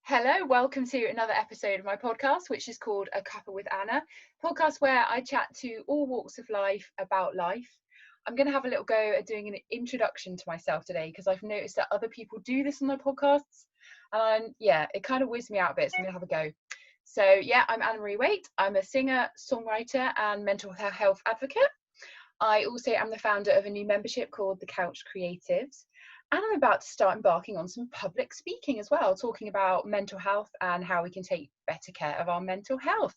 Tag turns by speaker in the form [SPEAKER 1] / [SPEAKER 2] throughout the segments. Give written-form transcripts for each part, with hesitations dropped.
[SPEAKER 1] Hello, welcome to another episode of my podcast, which is called A Cuppa with Anna, podcast where I chat to all walks of life about life. I'm going to have a little go at doing an introduction to myself today because I've noticed that other people do this on their podcasts, and it kind of whizzed me out a bit, so I'm going to have a go. So I'm Anna Marie Waite. I'm a singer, songwriter and mental health advocate. I also am the founder of a new membership called the Couch Creatives. And I'm about to start embarking on some public speaking as well, talking about mental health and how we can take better care of our mental health.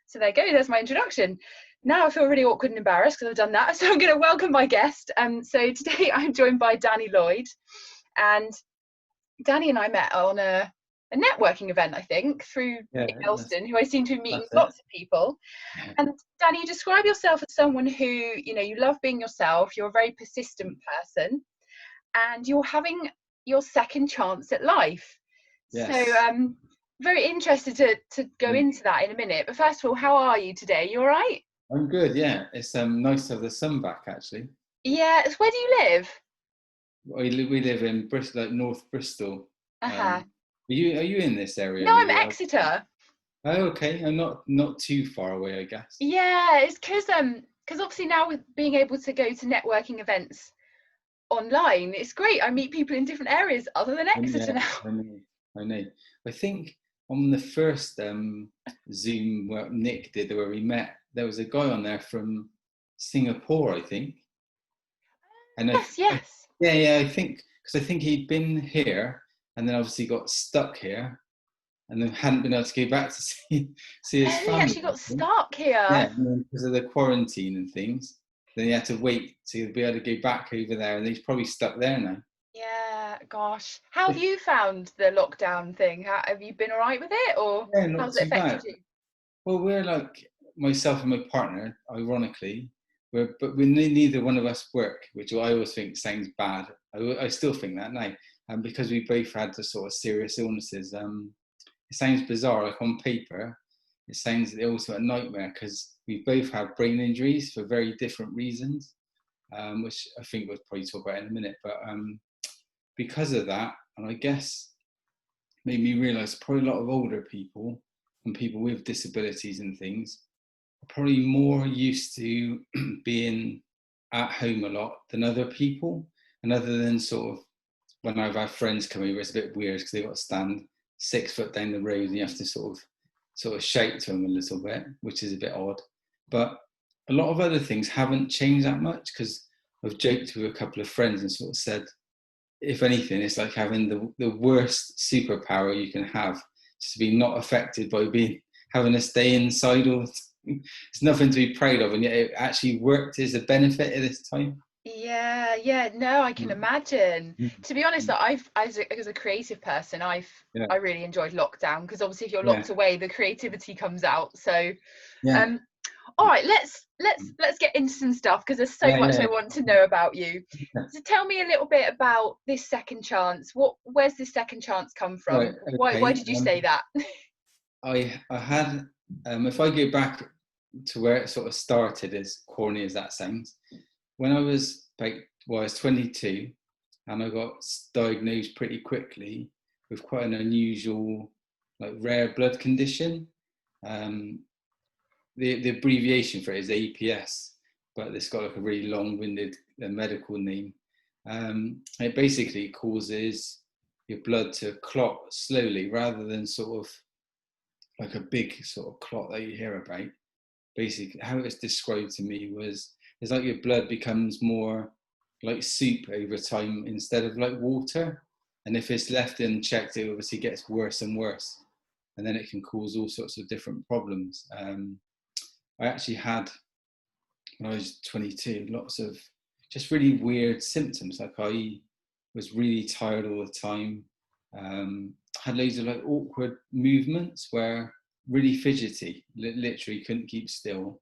[SPEAKER 1] So there you go, there's my introduction. Now I feel really awkward and embarrassed because I've done that. So I'm going to welcome my guest. So today I'm joined by Lloyd. And Danny and I met on a networking event, I think, through Nick Elston, who I seem to be meeting lots of people. And Danny, you describe yourself as someone who, you love being yourself. You're a very persistent person. And you're having your second chance at life. Yes. So very interested to go into that in a minute. But first of all, how are you today? You all right?
[SPEAKER 2] I'm good, yeah. It's nice to have the sun back, actually.
[SPEAKER 1] Yeah. Where do you live?
[SPEAKER 2] We live in Bristol, like North Bristol.
[SPEAKER 1] Uh-huh.
[SPEAKER 2] Are you in this area?
[SPEAKER 1] No, I'm Exeter.
[SPEAKER 2] Oh, okay. I'm not too far away, I guess.
[SPEAKER 1] Yeah, it's because obviously now with being able to go to networking events online, it's great. I meet people in different areas other than Exeter now.
[SPEAKER 2] I know. I think on the first Zoom where Nick did, where we met, there was a guy on there from Singapore, I think. And
[SPEAKER 1] yes.
[SPEAKER 2] I think because I think he'd been here and then obviously got stuck here, and then hadn't been able to go back to see his family.
[SPEAKER 1] He actually got stuck here.
[SPEAKER 2] Yeah, because of the quarantine and things. Then he had to wait to be able to go back over there, and he's probably stuck there now.
[SPEAKER 1] Yeah, gosh. How have you found the lockdown thing? Have you been all right with it, or how's it affected you?
[SPEAKER 2] Well, we're like, myself and my partner, ironically, but we neither one of us work, which I always think sounds bad. I still think that now, and because we both had the sort of serious illnesses, it sounds bizarre. Like on paper, it sounds also a nightmare because we both have brain injuries for very different reasons, which I think we'll probably talk about in a minute. But because of that, and I guess made me realise probably a lot of older people and people with disabilities and things are probably more used to being at home a lot than other people. And other than sort of when I've had friends come over, it's a bit weird because they've got to stand 6 foot down the road and you have to sort of shout to them a little bit, which is a bit odd. But a lot of other things haven't changed that much because I've joked with a couple of friends and sort of said, if anything, it's like having the worst superpower you can have, just to be not affected by having to stay inside all the time. It's nothing to be proud of, and yet it actually worked as a benefit at this time.
[SPEAKER 1] Yeah, no, I can imagine. To be honest, as a creative person, I really enjoyed lockdown because obviously if you're locked away, the creativity comes out. So all right, let's get into some stuff because there's so much I want to know about you. So tell me a little bit about this second chance. Where's this second chance come from? Right, okay. Why did you say that?
[SPEAKER 2] I had if I go back to where it sort of started, as corny as that sounds, when I was 22, and I got diagnosed pretty quickly with quite an unusual, like rare blood condition. The abbreviation for it is APS, but it's got like a really long-winded medical name. It basically causes your blood to clot slowly rather than sort of like a big sort of clot that you hear about. Basically, how it was described to me was it's like your blood becomes more like soup over time instead of like water. And if it's left unchecked, it obviously gets worse and worse. And then it can cause all sorts of different problems. I actually had, when I was 22, lots of just really weird symptoms. Like I was really tired all the time. Had loads of like awkward movements where really fidgety, literally couldn't keep still.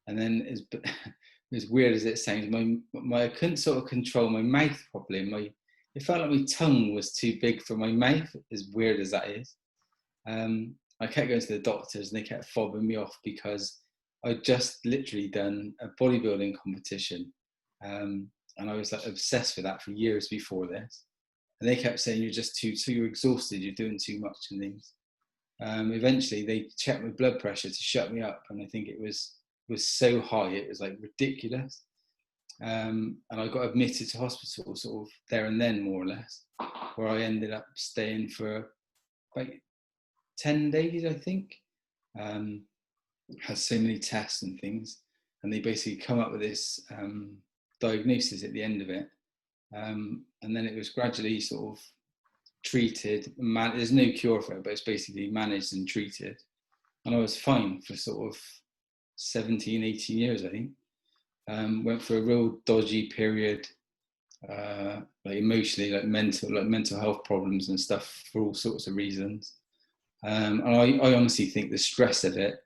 [SPEAKER 2] And then as weird as it sounds, I couldn't sort of control my mouth properly. It felt like my tongue was too big for my mouth, as weird as that is. I kept going to the doctors and they kept fobbing me off because I'd just literally done a bodybuilding competition. And I was like obsessed with that for years before this. and they kept saying you're exhausted, you're doing too much and things. Eventually they checked my blood pressure to shut me up, and I think it was so high it was like ridiculous. And I got admitted to hospital sort of there and then, more or less, where I ended up staying for about 10 days, I think. Had so many tests and things, and they basically come up with this diagnosis at the end of it, and then it was gradually sort of treated. There's no cure for it, but it's basically managed and treated, and I was fine for sort of 17, 18 years, I think. Went for a real dodgy period, like emotionally, like mental health problems and stuff for all sorts of reasons. And I honestly think the stress of it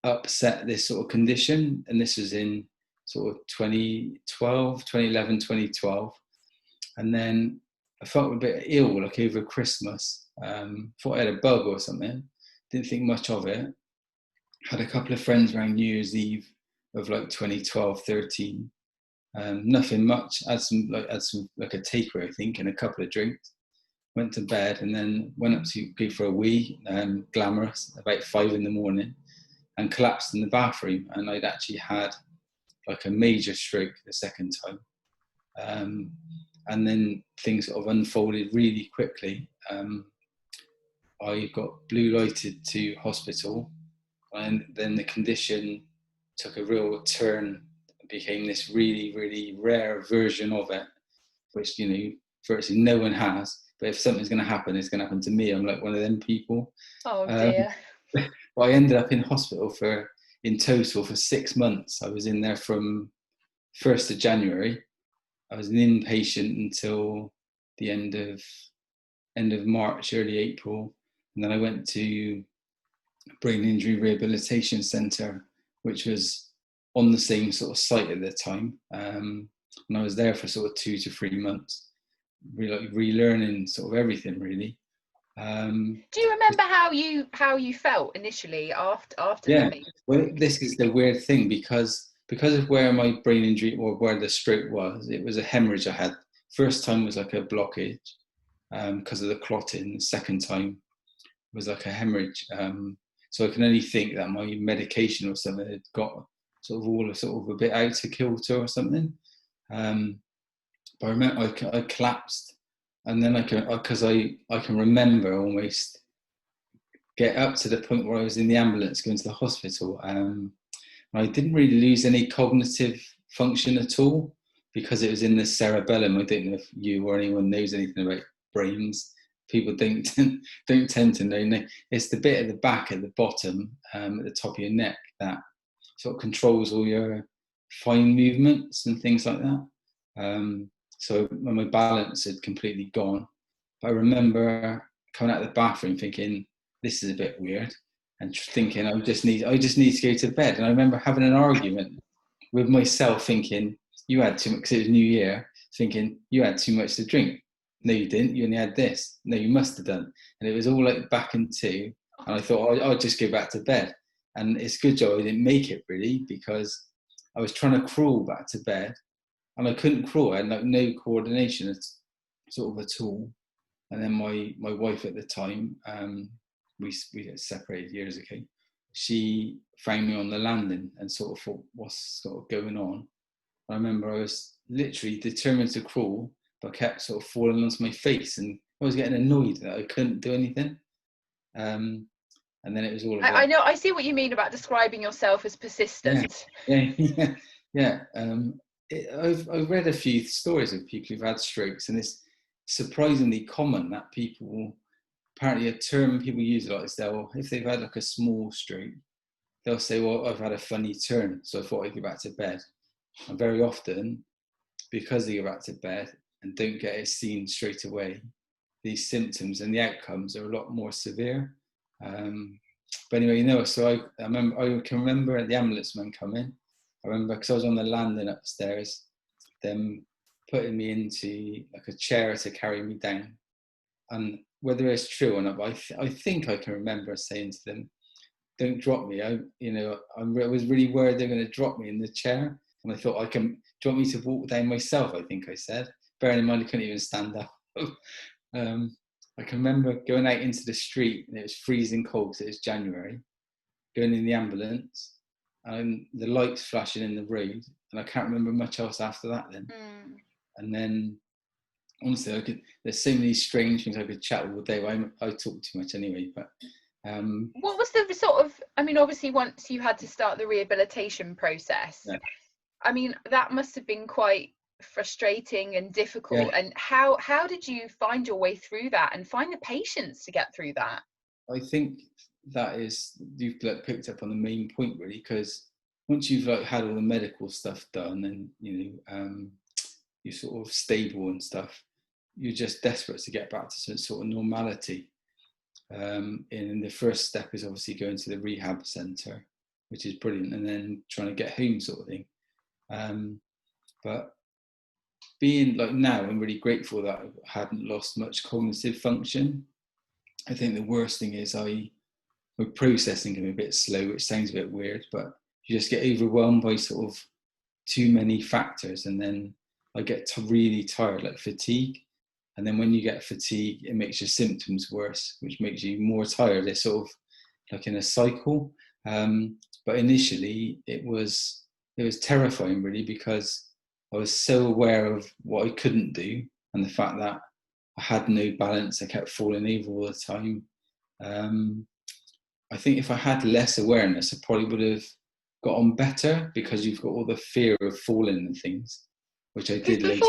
[SPEAKER 2] upset this sort of condition. And this was in sort of 2011, 2012. And then I felt a bit ill, like over Christmas. Thought I had a bug or something. Didn't think much of it. Had a couple of friends around New Year's Eve of like 2012, 13. Nothing much. Had some like a takeaway, I think, and a couple of drinks. Went to bed and then went up to go for a wee, glamorous, about 5 a.m, and collapsed in the bathroom. And I'd actually had like a major stroke the second time. And then things sort of unfolded really quickly. I got blue lighted to hospital, and then the condition took a real turn. It became this really, really rare version of it, which, you know, virtually no one has. But if something's going to happen, it's going to happen to me. I'm like one of them people.
[SPEAKER 1] Oh dear.
[SPEAKER 2] Well, I ended up in hospital in total for 6 months. I was in there from 1st of January. I was an inpatient until the end of March, early April. And then I went to Brain Injury Rehabilitation Centre, which was on the same sort of site at the time. And I was there for sort of 2 to 3 months, relearning sort of everything, really.
[SPEAKER 1] Do you remember how you felt initially after
[SPEAKER 2] Yeah,
[SPEAKER 1] the
[SPEAKER 2] well, this is the weird thing, because of where my brain injury, or where the stroke was, it was a hemorrhage I had. First time was like a blockage because of the clotting. The second time was like a hemorrhage. So I can only think that my medication or something had got sort of a bit out of kilter or something. But I remember I collapsed, and then I can remember almost get up to the point where I was in the ambulance going to the hospital. I didn't really lose any cognitive function at all, because it was in the cerebellum. I don't know if you or anyone knows anything about brains. People don't tend to know. It's the bit at the back, at the bottom, at the top of your neck, that sort of controls all your fine movements and things like that. So my balance had completely gone. But I remember coming out of the bathroom thinking, this is a bit weird, and thinking I just need to go to bed. And I remember having an argument with myself, thinking, you had too much, because it was New Year, thinking you had too much to drink. No, you didn't. You only had this. No, you must have done. And it was all like back and two. And I thought, I'll just go back to bed. And it's a good job I didn't make it, really, because I was trying to crawl back to bed, and I couldn't crawl. I had like no coordination at all. And then my wife at the time, we got separated years ago. She found me on the landing and sort of thought, what's sort of going on? I remember I was literally determined to crawl, but kept sort of falling onto my face, and I was getting annoyed that I couldn't do anything. And then it was all about...
[SPEAKER 1] I know, I see what you mean about describing yourself as persistent.
[SPEAKER 2] Yeah. I've read a few stories of people who've had strokes, and it's surprisingly common that people, apparently a term people use a lot is if they've had like a small stroke, they'll say, well, I've had a funny turn, so I thought I'd go back to bed. And very often, because they go back to bed and don't get it seen straight away, these symptoms and the outcomes are a lot more severe. But anyway, so I can remember the ambulance man coming. I remember, because I was on the landing upstairs, them putting me into like a chair to carry me down. And whether it's true or not, but I think I can remember saying to them, don't drop me. I was really worried they're going to drop me in the chair. And I thought, do you want me to walk down myself? I think I said. Bearing in mind, I couldn't even stand up. I can remember going out into the street and it was freezing cold because it was January, going in the ambulance and the lights flashing in the road, and I can't remember much else after that then. And then honestly, there's so many strange things I could chat all day. I talk too much anyway, but
[SPEAKER 1] what was the sort of, I mean, obviously once you had to start the rehabilitation process,
[SPEAKER 2] yeah.
[SPEAKER 1] I mean, that must have been quite frustrating and difficult.
[SPEAKER 2] Yeah.
[SPEAKER 1] And how did you find your way through that and find the patience to get through that?
[SPEAKER 2] I think that is, you've picked up on the main point really, because once you've had all the medical stuff done and you're sort of stable and stuff, you're just desperate to get back to some sort of normality. And the first step is obviously going to the rehab centre, which is brilliant, and then trying to get home sort of thing. But being now, I'm really grateful that I hadn't lost much cognitive function. I think the worst thing is my processing can be a bit slow, which sounds a bit weird, but you just get overwhelmed by sort of too many factors, and then I get really tired, like fatigue. And then when you get fatigue, it makes your symptoms worse, which makes you more tired. It's sort of like in a cycle. But initially, it was terrifying, really, because I was so aware of what I couldn't do and the fact that I had no balance. I kept falling over all the time. I think if I had less awareness, I probably would have got on better, because you've got all the fear of falling and things, which I did later.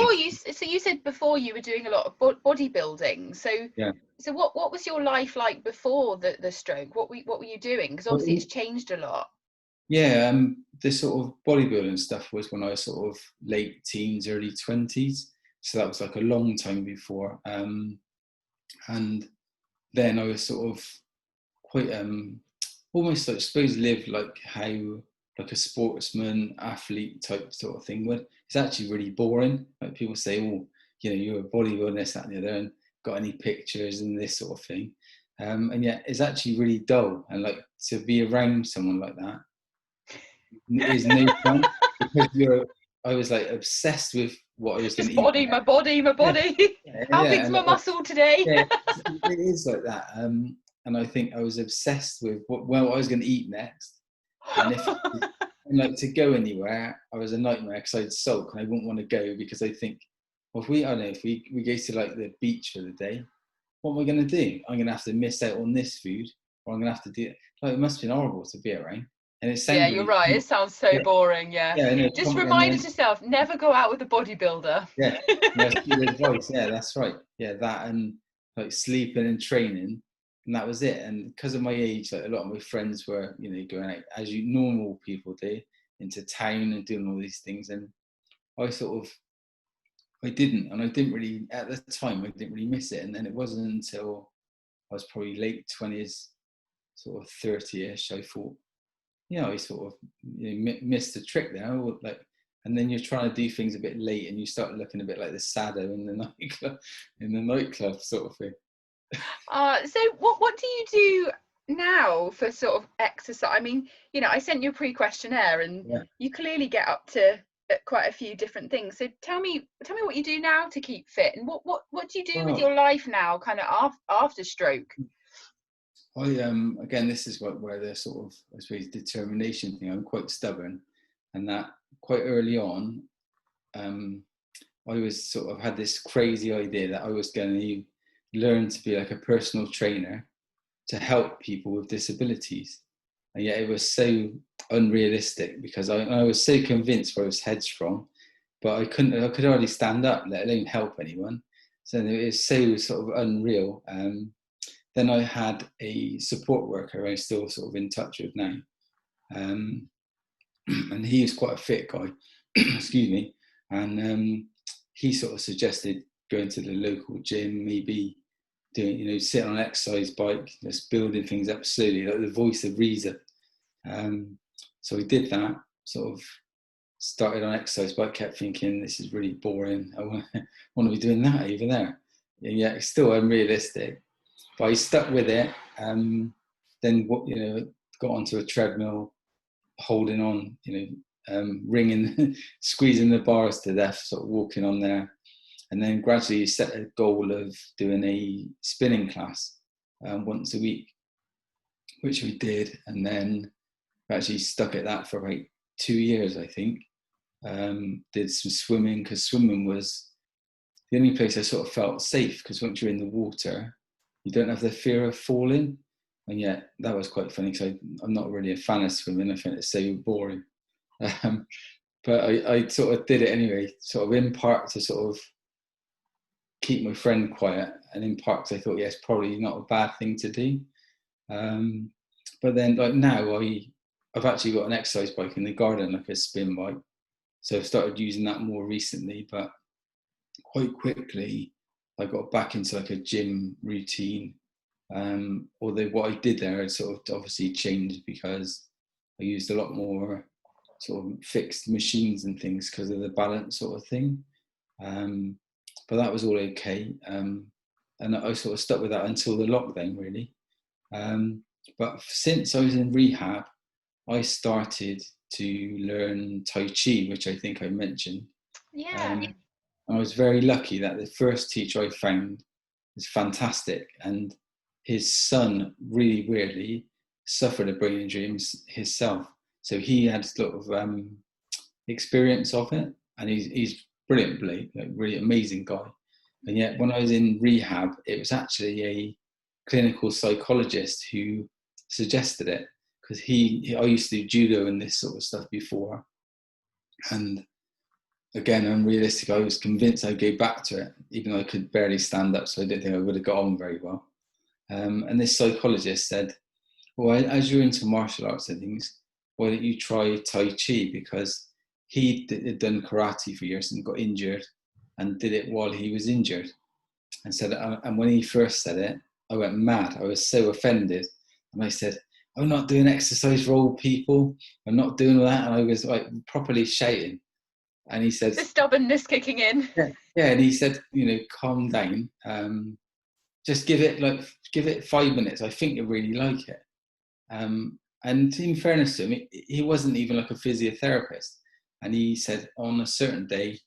[SPEAKER 1] So you said before you were doing a lot of bodybuilding. So
[SPEAKER 2] yeah.
[SPEAKER 1] So what was your life like before the stroke? What were you doing? Because obviously it's changed a lot.
[SPEAKER 2] Yeah, the sort of bodybuilding stuff was when I was sort of late teens, early 20s. So that was like a long time before. And then I was sort of quite almost, I suppose, live like how like a sportsman, athlete type sort of thing would. It's actually really boring. Like people say, oh, you're a bodybuilder, this, that, and the other, and got any pictures and this sort of thing. And yet it's actually really dull. And like to be around someone like that is no fun, because I was like obsessed with what I was going to eat.
[SPEAKER 1] My body.
[SPEAKER 2] Yeah.
[SPEAKER 1] How
[SPEAKER 2] Yeah.
[SPEAKER 1] big's my muscle today?
[SPEAKER 2] Yeah, it is like that. And I think I was obsessed with what I was going to eat next. And and to go anywhere, I was a nightmare, because I'd sulk and I wouldn't want to go, because I think, well, if we go to the beach for the day, what am I going to do? I'm going to have to miss out on this food, or I'm going to have to do it. It must have been horrible to be around. And it sounds
[SPEAKER 1] yeah, you're right. It sounds so boring. Yeah. Just remind yourself, never go out with a bodybuilder.
[SPEAKER 2] Yeah, that's good advice. Yeah, that's right. Yeah, that and sleeping and training, and that was it. And because of my age, a lot of my friends were, going out as normal people do, into town and doing all these things, and I didn't really, at the time, I didn't really miss it. And then it wasn't until I was probably late 20s, sort of 30ish, I thought, I sort of missed the trick there. And then you're trying to do things a bit late, and you start looking a bit like the Sado in the nightclub sort of thing.
[SPEAKER 1] So what do you do now for sort of exercise? I mean, I sent you a pre-questionnaire, and you clearly get up to quite a few different things. So tell me what you do now to keep fit, and what do you do with your life now, kind of after stroke?
[SPEAKER 2] I again, this is where the sort of, I suppose, determination thing. I'm quite stubborn, and that quite early on, I was sort of had this crazy idea that I was going to learn to be like a personal trainer to help people with disabilities, and yet it was so unrealistic, because I was so convinced where I was headstrong, but I could hardly stand up, let alone help anyone. So it was so sort of unreal. Then I had a support worker I'm still sort of in touch with now. And he was quite a fit guy, excuse me. And he sort of suggested going to the local gym, maybe doing, sitting on an exercise bike, just building things up slowly, like the voice of reason. So we did that, sort of started on exercise bike, kept thinking, this is really boring. I want to be doing that over there. And yet it's still unrealistic. But I stuck with it. Then got onto a treadmill, holding on, ringing, squeezing the bars to death, sort of walking on there. And then gradually set a goal of doing a spinning class once a week, which we did. And then we actually stuck at that for about 2 years, I think. Did some swimming, because swimming was the only place I sort of felt safe, because once you're in the water, you don't have the fear of falling. And yet that was quite funny, because I'm not really a fan of swimming. I find it so boring. But I sort of did it anyway, sort of in part to sort of keep my friend quiet, and in part because I thought, yes, probably not a bad thing to do. But then, like now, I've actually got an exercise bike in the garden, like a spin bike. So I've started using that more recently, but quite quickly I got back into like a gym routine. Although what I did there had sort of obviously changed, because I used a lot more sort of fixed machines and things because of the balance sort of thing. But that was all okay. And I sort of stuck with that until the lockdown, really. But since I was in rehab, I started to learn Tai Chi, which I think I mentioned.
[SPEAKER 1] Yeah.
[SPEAKER 2] I was very lucky that the first teacher I found was fantastic, and his son really weirdly suffered a brain injury himself, so he had sort of experience of it, and he's brilliant, Blake, like really amazing guy. And yet when I was in rehab, it was actually a clinical psychologist who suggested it, because I used to do judo and this sort of stuff before, and again, unrealistic. I was convinced I'd go back to it, even though I could barely stand up, so I didn't think I would have got on very well. And this psychologist said, well, as you're into martial arts and things, why don't you try Tai Chi? Because he had done karate for years and got injured, and did it while he was injured. And said, and when he first said it, I went mad. I was so offended. And I said, I'm not doing exercise for old people. I'm not doing all that. And I was like properly shouting. And he said,
[SPEAKER 1] the stubbornness kicking in.
[SPEAKER 2] yeah. And he said, calm down. Just give it 5 minutes. I think you'll really like it. And in fairness to him, he wasn't even like a physiotherapist. And he said, on a certain day,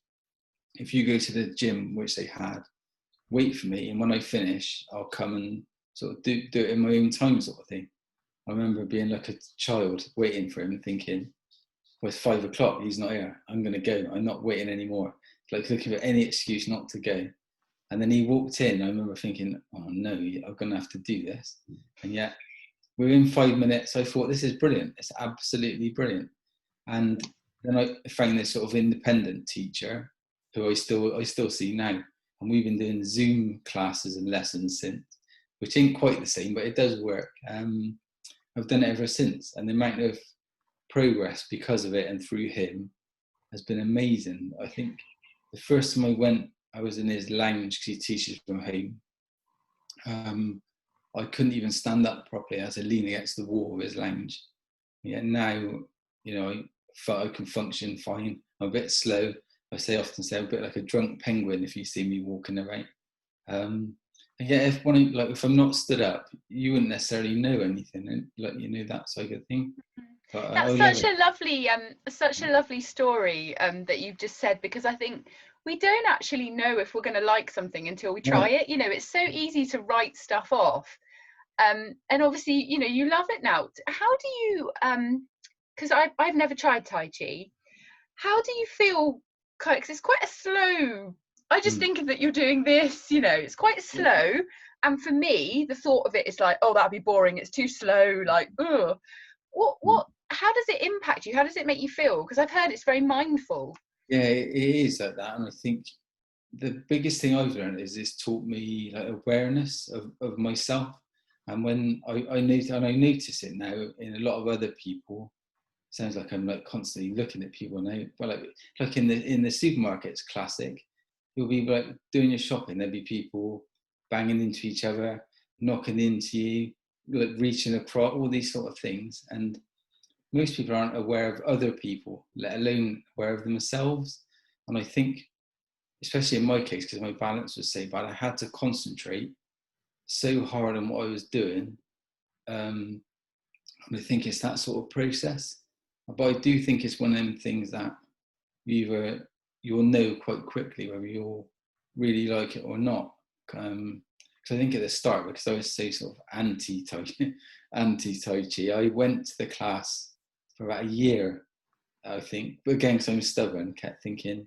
[SPEAKER 2] if you go to the gym, which they had, wait for me, and when I finish, I'll come and sort of do it in my own time, sort of thing. I remember being like a child waiting for him, thinking, well, it's 5 o'clock, he's not here, I'm going to go, I'm not waiting anymore. Like looking for any excuse not to go. And then he walked in, I remember thinking, oh no, I'm going to have to do this. And yet within 5 minutes, I thought, this is brilliant, it's absolutely brilliant. And then I found this sort of independent teacher who I still see now. And we've been doing Zoom classes and lessons since, which ain't quite the same, but it does work. I've done it ever since. And the amount of progress because of it and through him has been amazing. I think the first time I went, I was in his lounge because he teaches from home. I couldn't even stand up properly. I had to lean against the wall of his lounge. Yeah, now, I felt I can function fine. I'm a bit slow. I often say I'm a bit like a drunk penguin if you see me walking around. And yeah, if I'm not stood up, you wouldn't necessarily know anything, and that sort of thing. But
[SPEAKER 1] That's such a lovely story that you've just said, because I think we don't actually know if we're going to like something until we try it. It's so easy to write stuff off, and obviously you love it now. How do you because I've never tried Tai Chi. How do you feel? Because it's quite a slow. I just think of that you're doing this. It's quite slow, and for me, the thought of it is like, oh, that'd be boring. It's too slow. Like, ugh. What? How does it impact you? How does it make you feel? Because I've heard it's very mindful.
[SPEAKER 2] Yeah, it is like that, and I think the biggest thing I've learned is it's taught me like awareness of myself. And when I notice it now in a lot of other people. Sounds like I'm like constantly looking at people now. Well, like in the supermarkets, classic. You'll be like doing your shopping. There'll be people banging into each other, knocking into you, like reaching across, all these sort of things. And most people aren't aware of other people, let alone aware of themselves. And I think, especially in my case, because my balance was so bad, I had to concentrate so hard on what I was doing. And I think it's that sort of process. But I do think it's one of them things that you'll know quite quickly whether you're really like it or not. Because I think at the start, because I was so sort of anti-Tai Chi, I went to the class for about a year, I think. But again, because I'm stubborn, kept thinking,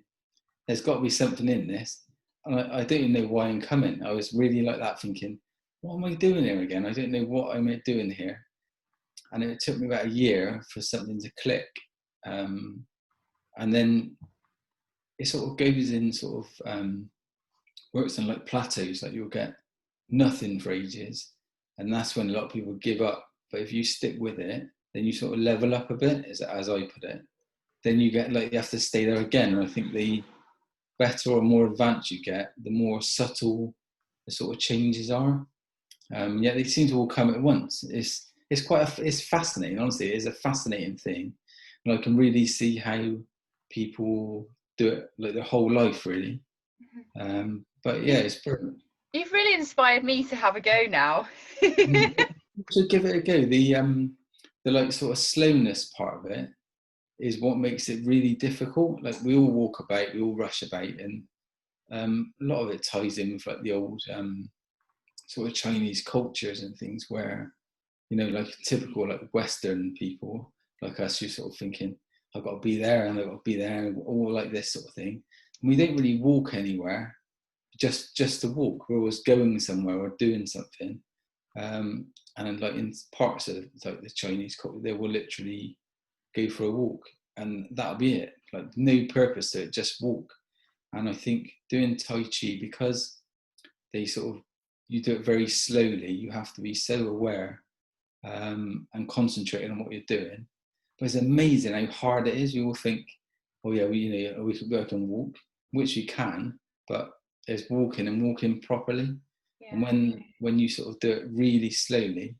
[SPEAKER 2] there's got to be something in this. And I don't even know why I'm coming. I was really like that, thinking, what am I doing here again? I don't know what I'm doing here. And it took me about a year for something to click. And then it sort of goes in sort of, works on like plateaus, like you'll get nothing for ages. And that's when a lot of people give up. But if you stick with it, then you sort of level up a bit, as I put it. Then you get like, you have to stay there again. And I think the better or more advanced you get, the more subtle the sort of changes are. Yet they seem to all come at once. It's fascinating. Honestly, it is a fascinating thing, and I can really see how people do it like their whole life, really. But yeah, it's brilliant.
[SPEAKER 1] You've really inspired me to have a go now.
[SPEAKER 2] So give it a go. The like sort of slowness part of it is what makes it really difficult. Like we all walk about, we all rush about, and a lot of it ties in with like the old sort of Chinese cultures and things where, you know, like typical like Western people like us, you're sort of thinking, I've got to be there and I've got to be there, and all like this sort of thing. And we don't really walk anywhere just to walk. We're always going somewhere or doing something. And like in parts of like the Chinese culture, they will literally go for a walk and that'll be it. Like no purpose to it, just walk. And I think doing Tai Chi, because they sort of, you do it very slowly, you have to be so aware and concentrating on what you're doing. But it's amazing how hard it is. You all think, oh yeah, you know, we could work and walk, which you can, but there's walking and walking properly. Yeah. And when you sort of do it really slowly,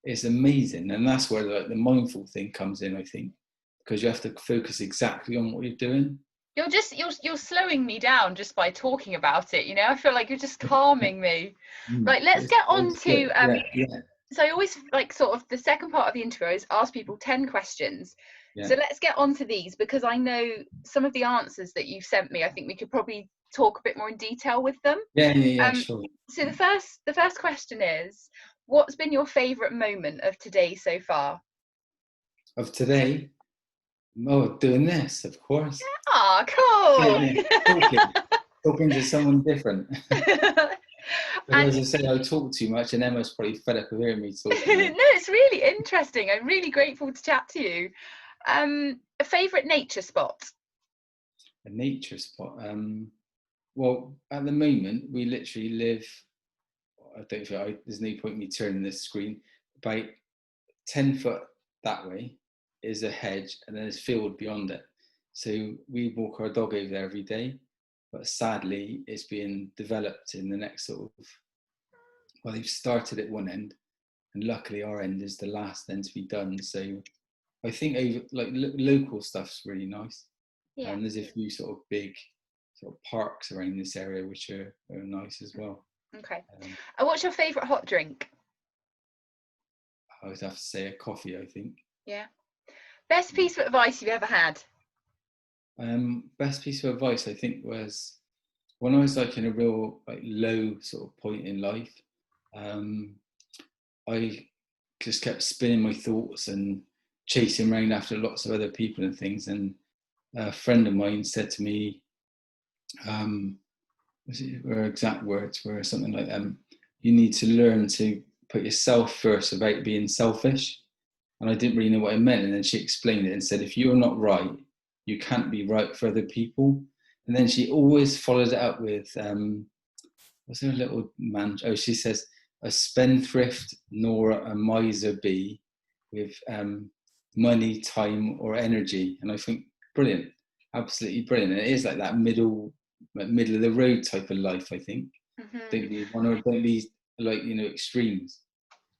[SPEAKER 2] it's amazing. And that's where like the mindful thing comes in, I think, because you have to focus exactly on what you're doing.
[SPEAKER 1] You're slowing me down just by talking about it, you know. I feel like you're just calming me. Right, let's get on to so I always like sort of the second part of the interview is ask people 10 questions. Yeah. So let's get on to these, because I know some of the answers that you've sent me, I think we could probably talk a bit more in detail with them.
[SPEAKER 2] Sure.
[SPEAKER 1] So the first question is, what's been your favourite moment of today so far?
[SPEAKER 2] Of today? Oh, doing this, of course.
[SPEAKER 1] Ah, cool.
[SPEAKER 2] Talking to someone different. And as I say, I talk too much, and Emma's probably fed up of hearing me talk.
[SPEAKER 1] No, it's really interesting. I'm really grateful to chat to you. A favourite nature spot?
[SPEAKER 2] A nature spot? Well, at the moment, we literally live, I don't think there's no point in me turning this screen, about 10 foot that way is a hedge, and then there's field beyond it. So we walk our dog over there every day, but sadly it's being developed in the next sort of, well, they've started at one end, and luckily our end is the last end to be done. So I think over like local stuff's really nice. Yeah. And there's a few sort of big sort of parks around this area which are nice as well.
[SPEAKER 1] Okay. And what's your favourite hot drink?
[SPEAKER 2] I would have to say a coffee, I think.
[SPEAKER 1] Yeah. Best piece of advice you've ever had?
[SPEAKER 2] Best piece of advice, I think, was when I was like in a real like low sort of point in life. I just kept spinning my thoughts and chasing around after lots of other people and things. And a friend of mine said to me, her exact words were something like, you need to learn to put yourself first without being selfish. And I didn't really know what it meant. And then she explained it and said, if you're not right, you can't be right for other people. And then she always followed it up with, what's her little mantra? Oh, she says, a spendthrift nor a miser be with money, time or energy. And I think, brilliant, absolutely brilliant. And it is like that middle of the road type of life, I think. Mm-hmm. Don't need one or don't need like, you know, extremes.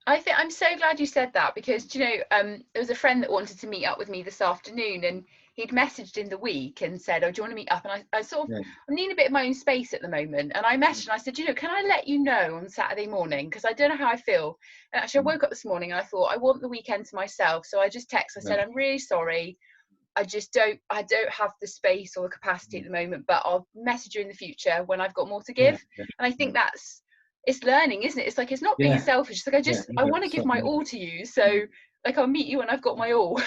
[SPEAKER 1] I think I'm so glad you said that, because, you know, there was a friend that wanted to meet up with me this afternoon, and he'd messaged in the week and said, oh, do you want to meet up? And I sort of, I'm needing a bit of my own space at the moment. And I messaged and I said, you know, can I let you know on Saturday morning? Because I don't know how I feel. And actually I woke up this morning and I thought, I want the weekend to myself. So I just texted, I said, I'm really sorry. I don't have the space or the capacity at the moment, but I'll message you in the future when I've got more to give.
[SPEAKER 2] Yeah,
[SPEAKER 1] And I think it's learning, isn't it? It's like, it's not being
[SPEAKER 2] yeah,
[SPEAKER 1] selfish. It's like, I want to give my all to you, so like, I'll meet you when I've got my all.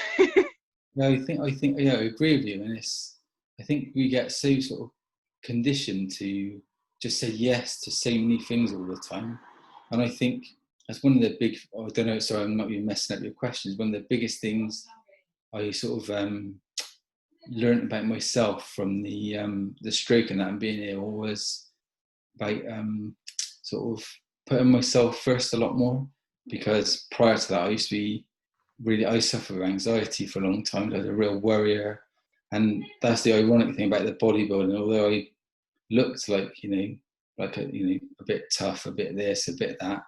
[SPEAKER 2] No, I think, yeah, I agree with you. And I think we get so sort of conditioned to just say yes to so many things all the time. And I think that's one of the big, I don't know, sorry, I'm not even messing up your questions. One of the biggest things I sort of learned about myself from the stroke and that and being ill was about sort of putting myself first a lot more, because prior to that I suffered with anxiety for a long time. I was a real worrier, and that's the ironic thing about the bodybuilding. Although I looked like a bit tough, a bit this, a bit that,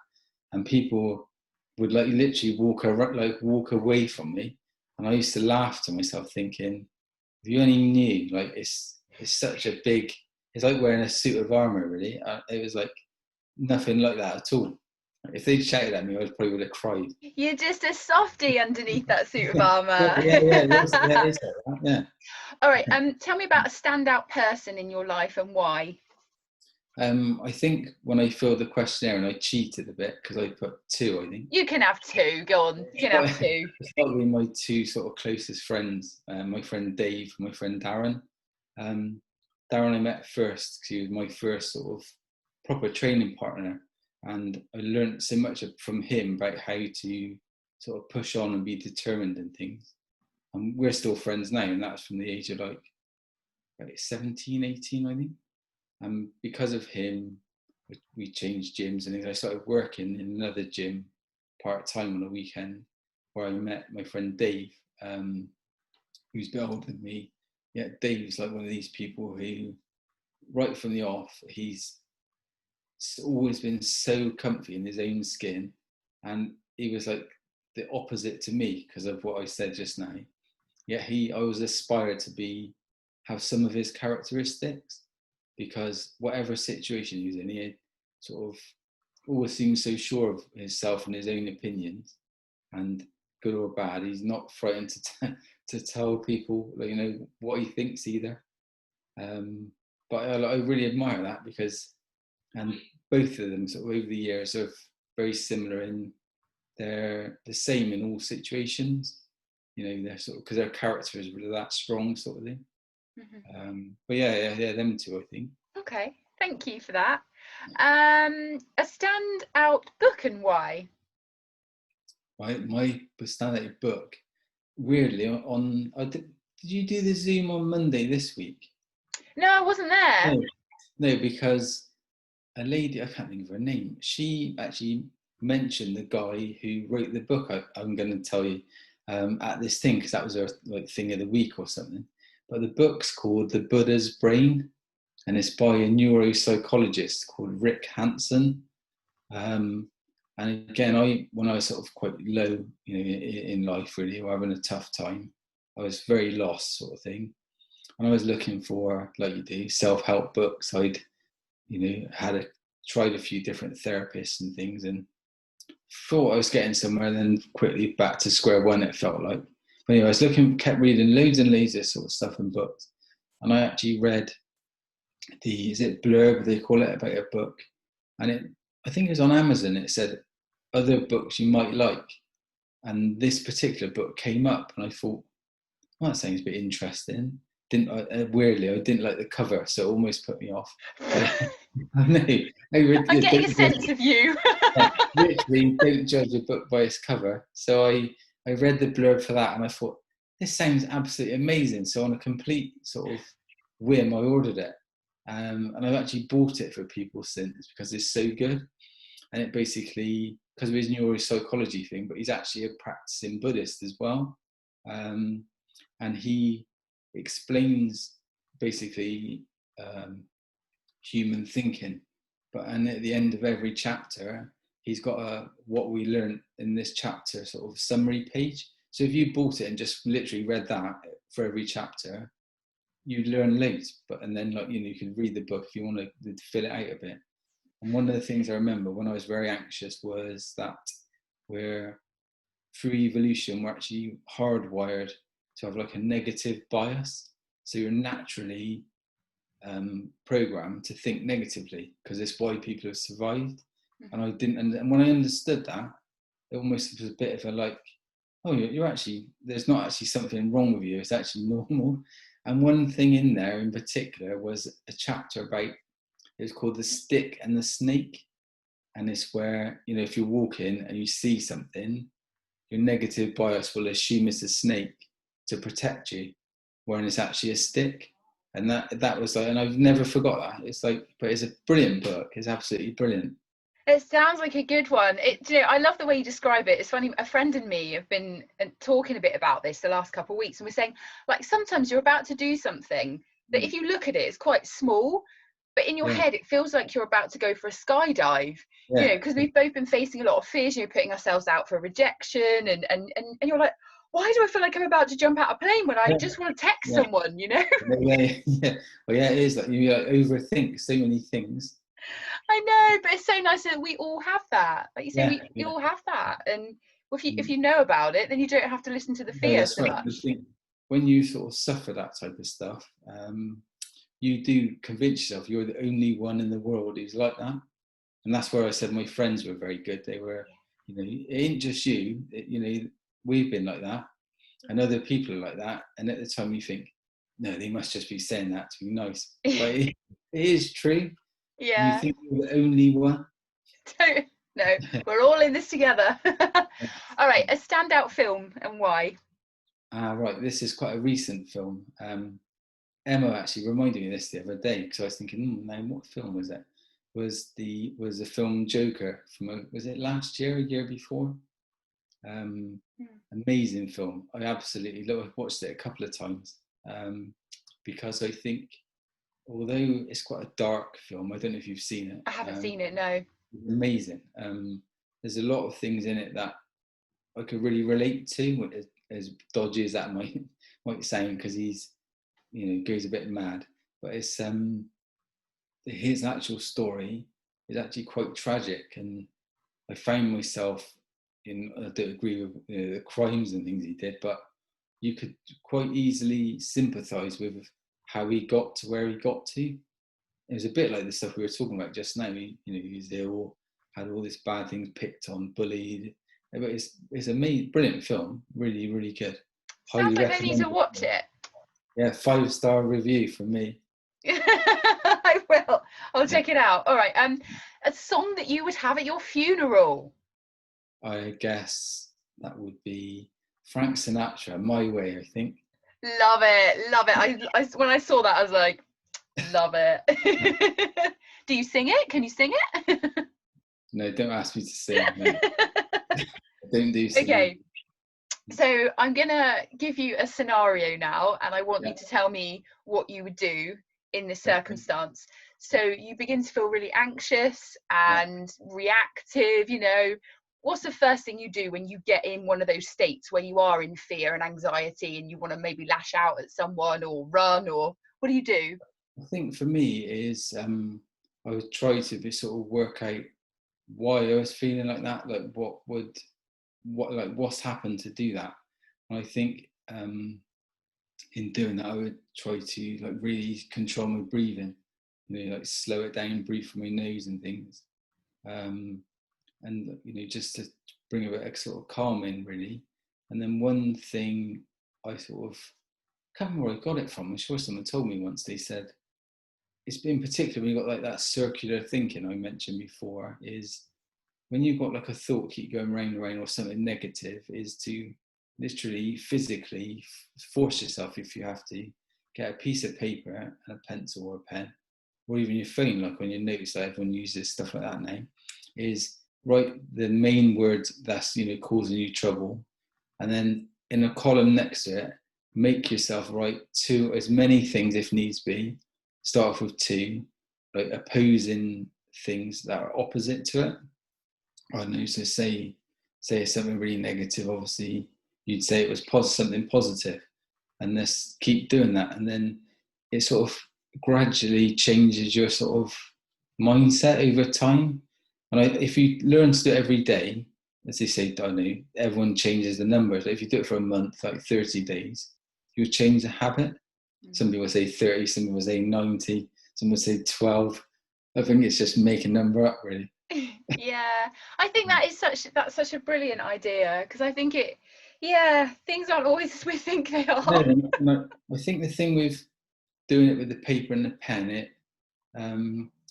[SPEAKER 2] and people would like literally walk away from me, and I used to laugh to myself, thinking, if you only knew, like it's such a big, it's like wearing a suit of armor, really. It was like nothing like that at all. If they'd shouted at me, I probably would have cried.
[SPEAKER 1] You're just a softie underneath that suit of
[SPEAKER 2] Yeah,
[SPEAKER 1] armor.
[SPEAKER 2] it's like that, yeah.
[SPEAKER 1] All right, tell me about a standout person in your life and why.
[SPEAKER 2] I think when I filled the questionnaire, and I cheated a bit because I put 2, I think.
[SPEAKER 1] You can have 2. Go on, you can have 2.
[SPEAKER 2] It's probably my 2 sort of closest friends, my friend Dave, my friend Darren. Darren I met first because he was my first sort of proper training partner, and I learned so much from him about how to sort of push on and be determined in things. And we're still friends now, and that's from the age of like 17, 18, I think. And because of him, we changed gyms, and I started working in another gym part-time on a weekend, where I met my friend Dave, who's a bit older than me. Yeah, Dave's like one of these people who, right from the off, he's always been so comfy in his own skin, and he was like the opposite to me because of what I said just now. Yet I was aspired to have some of his characteristics, because whatever situation he was in, he sort of always seems so sure of himself and his own opinions, and good or bad, he's not frightened to tell people, what he thinks either. But I really admire that, because, and both of them sort of over the years are very similar in they're the same in all situations. They're sort of, because their character is really that strong, sort of thing. But yeah, them 2, I think.
[SPEAKER 1] Okay, thank you for that. A standout book and why?
[SPEAKER 2] My standout book, weirdly, did you do the Zoom on Monday this week?
[SPEAKER 1] No, I wasn't there.
[SPEAKER 2] No, because a lady, I can't think of her name, she actually mentioned the guy who wrote the book I'm going to tell you at this thing, because that was her thing of the week or something. But the book's called The Buddha's Brain, and it's by a neuropsychologist called Rick Hanson. And again, when I was sort of quite low, in life, really, or having a tough time, I was very lost, sort of thing. And I was looking for, like you do, self-help books. I'd, tried a few different therapists and things, and thought I was getting somewhere, then quickly back to square one, it felt like. But anyway, I was kept reading loads and loads of sort of stuff and books. And I actually read is it blurb, they call it, about a book. And I think it was on Amazon, it said other books you might like. And this particular book came up, and I thought, well, that sounds a bit interesting. Weirdly, I didn't like the cover, so it almost put me off.
[SPEAKER 1] I'm getting a sense of you.
[SPEAKER 2] Literally, don't judge a book by its cover. So I read the blurb for that, and I thought, this sounds absolutely amazing. So on a complete sort of whim, I ordered it. And I've actually bought it for people since, because it's so good. And it basically, because of his neuropsychology thing, but he's actually a practicing Buddhist as well. And he explains basically human thinking. And at the end of every chapter, he's got what we learned in this chapter sort of summary page. So if you bought it and just literally read that for every chapter, you'd learn loads. And then you can read the book if you want to fill it out a bit. And one of the things I remember when I was very anxious was that through evolution, we're actually hardwired to have like a negative bias. So you're naturally programmed to think negatively, because it's why people have survived. And I didn't, and when I understood that, it almost was a bit of a like, oh, you're actually, there's not actually something wrong with you, it's actually normal. And one thing in there in particular was a chapter about, it was called The Stick and the Snake. And it's where, you know, if you're walking and you see something, your negative bias will assume it's a snake to protect you, when it's actually a stick. And that was like, and I've never forgot that. It's like, but it's a brilliant book. It's absolutely brilliant.
[SPEAKER 1] It sounds like a good one. I love the way you describe it. It's funny, a friend and me have been talking a bit about this the last couple of weeks, and we're saying, like, sometimes you're about to do something that if you look at it, it's quite small, but in your head it feels like you're about to go for a skydive. You know, because we've both been facing a lot of fears, you know, putting ourselves out for rejection, and you're like, why do I feel like I'm about to jump out of a plane when I just want to text someone, you know?
[SPEAKER 2] Well, it is like you overthink so many things.
[SPEAKER 1] I know, but it's so nice that we all have that. Like you say, we all have that, and if you know about it, then you don't have to listen to the fear so much.
[SPEAKER 2] I think when you sort of suffer that type of stuff, you do convince yourself you're the only one in the world who's like that. And that's where I said my friends were very good. They were, you know, it ain't just you. You know, we've been like that, and other people are like that. And at the time, you think, no, they must just be saying that to be nice. But it is true.
[SPEAKER 1] Yeah.
[SPEAKER 2] You think you're the only one.
[SPEAKER 1] No, we're all in this together. All right, a standout film and why?
[SPEAKER 2] Right, this is quite a recent film. Emma actually reminded me of this the other day, because I was thinking, now what film was it? Was the film Joker from was it last year, a year before? Amazing film. I absolutely love. I've watched it a couple of times, because I think, although it's quite a dark film, I don't know if you've seen it.
[SPEAKER 1] I haven't seen it, no.
[SPEAKER 2] Amazing. There's a lot of things in it that I could really relate to, as dodgy as that might sound, because he's, you know, goes a bit mad. But it's his actual story is actually quite tragic, and I found myself in, I don't agree with, you know, the crimes and things he did, but you could quite easily sympathise with how he got to where he got to. It was a bit like the stuff we were talking about just now. He was ill, had all these bad things picked on, bullied. But it's a brilliant film, really, really good.
[SPEAKER 1] Sounds like I need to watch it.
[SPEAKER 2] Yeah, 5-star review from me.
[SPEAKER 1] I will. I'll check it out. All right. A song that you would have at your funeral.
[SPEAKER 2] I guess that would be Frank Sinatra, My Way, I think.
[SPEAKER 1] Love it. Love it. I when I saw that, I was like, love it. Do you sing it? Can you sing it?
[SPEAKER 2] No, don't ask me to sing. No. I don't do singing.
[SPEAKER 1] Okay. So I'm gonna give you a scenario now, and I want you to tell me what you would do in this circumstance. So you begin to feel really anxious and reactive, you know. What's the first thing you do when you get in one of those states where you are in fear and anxiety and you want to maybe lash out at someone or run, or what do you do?
[SPEAKER 2] I think for me is I would try to sort of work out why I was feeling like that, like what's happened to do that. And I think in doing that, I would try to like really control my breathing, you know, like slow it down, breathe from my nose and things, and you know, just to bring a bit of sort of calm in, really. And then one thing I sort of can't remember where I got it from. I'm sure someone told me once. They said it's been particular when you've got like that circular thinking I mentioned before, is when you've got like a thought keep going round and round or something negative, is to literally physically force yourself, if you have to, get a piece of paper and a pencil or a pen, or even your phone, like on your notes, like everyone uses stuff like that now, is write the main words that's, you know, causing you trouble, and then in a column next to it, make yourself write as many things if needs be. Start off with 2, like opposing things that are opposite to it. I don't know, so say it's something really negative, obviously you'd say it was something positive, and just keep doing that, and then it sort of gradually changes your sort of mindset over time. And if you learn to do it every day, as they say, I don't know, everyone changes the numbers. If you do it for a month, like 30 days, you'll change the habit.
[SPEAKER 1] Mm.
[SPEAKER 2] Some people say 30, some people say 90, some will say 12. I think it's just make a number up, really.
[SPEAKER 1] Yeah, I think that's such a brilliant idea, because I think things aren't always as we think they are.
[SPEAKER 2] No, I think the thing with doing it with the paper and the pen, it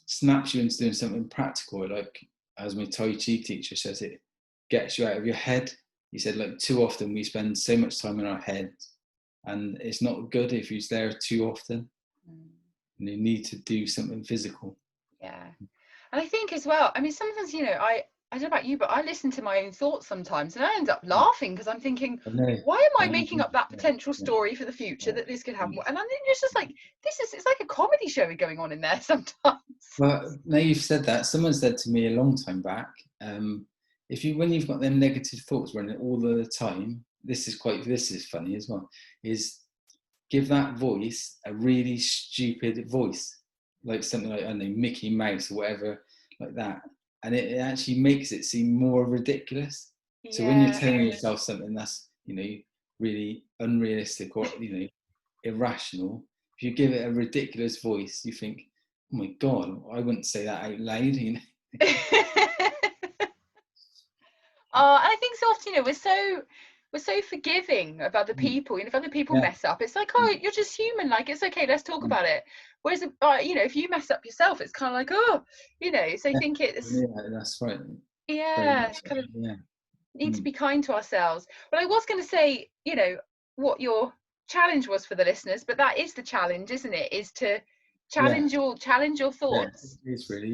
[SPEAKER 2] snaps you into doing something practical. Like, as my Tai Chi teacher says, it gets you out of your head. He said, like, too often we spend so much time in our heads, and it's not good if you're there too often. And you need to do something physical.
[SPEAKER 1] Yeah. And I think as well, I mean, sometimes, I don't know about you, but I listen to my own thoughts sometimes, and I end up laughing, because I'm thinking, why am I making up that potential story for the future that this could happen? And I think it's just like, it's like a comedy show going on in there sometimes.
[SPEAKER 2] Well, now you've said that, someone said to me a long time back, when you've got them negative thoughts running all the time, this is funny as well, is give that voice a really stupid voice, like something like, I don't know, Mickey Mouse or whatever, like that. And it actually makes it seem more ridiculous. Yeah. So when you're telling yourself something that's, really unrealistic or, irrational, if you give it a ridiculous voice, you think, oh my God, I wouldn't say that out loud.
[SPEAKER 1] I think so often, we're so forgiving of other people. If other people mess up, it's like, oh, you're just human. Like, it's okay. Let's talk about it. Whereas, if you mess up yourself, it's kind of like, oh, So I think it's.
[SPEAKER 2] Yeah, that's right.
[SPEAKER 1] Yeah, it's kind of need to be kind to ourselves. Well, I was going to say, what your challenge was for the listeners, but that is the challenge, isn't it? Is to challenge your thoughts.
[SPEAKER 2] Yeah, it's really,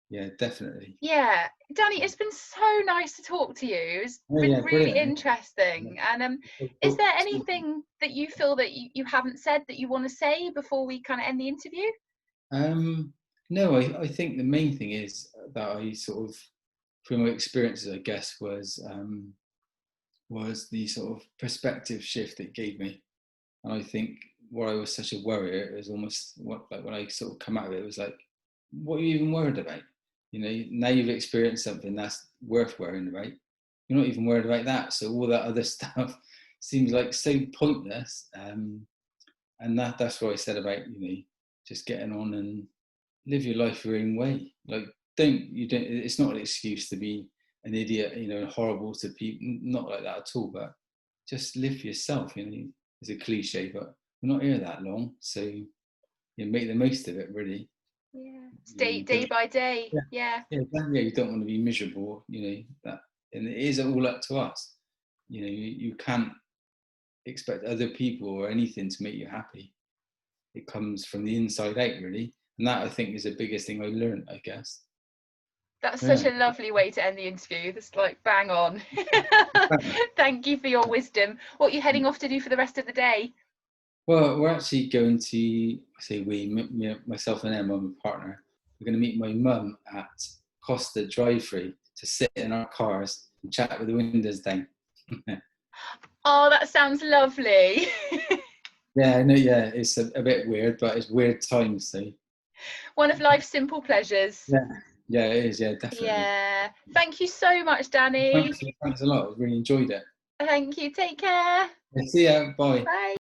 [SPEAKER 2] yeah, definitely.
[SPEAKER 1] Yeah, Danny, it's been so nice to talk to you. It's been really interesting. And is there anything that you feel that you haven't said that you want to say before we kind of end the interview?
[SPEAKER 2] No, I think the main thing is that I sort of, from my experiences, I guess, was the sort of perspective shift it gave me. And I think where I was such a worrier, it was almost like when I sort of come out of it, it was like, what are you even worried about? Now you've experienced something that's worth worrying about. You're not even worried about that. So all that other stuff seems like so pointless. And that's what I said about, just getting on and live your life your own way. Like, it's not an excuse to be an idiot, horrible to people, not like that at all, but just live for yourself. It's a cliche, but we're not here that long, so make the most of it, really.
[SPEAKER 1] Day by day.
[SPEAKER 2] Yeah, you don't want to be miserable, that, and it is all up to us. You can't expect other people or anything to make you happy. It comes from the inside out, really. And that, I think, is the biggest thing I learned, I guess.
[SPEAKER 1] That's such a lovely way to end the interview. That's like bang on. Thank you for your wisdom. What are you heading off to do for the rest of the day?
[SPEAKER 2] Well, we're actually going to, myself and Emma, my partner, we're going to meet my mum at Costa Drive-Thru to sit in our cars and chat with the windows down.
[SPEAKER 1] Oh, that sounds lovely.
[SPEAKER 2] Yeah, I know, it's a bit weird, but it's weird times, so.
[SPEAKER 1] One of life's simple pleasures.
[SPEAKER 2] Yeah, it is, definitely.
[SPEAKER 1] Yeah. Thank you so much, Danny.
[SPEAKER 2] Thanks a lot. I really enjoyed it.
[SPEAKER 1] Thank you. Take care.
[SPEAKER 2] See ya. Bye.
[SPEAKER 1] Bye.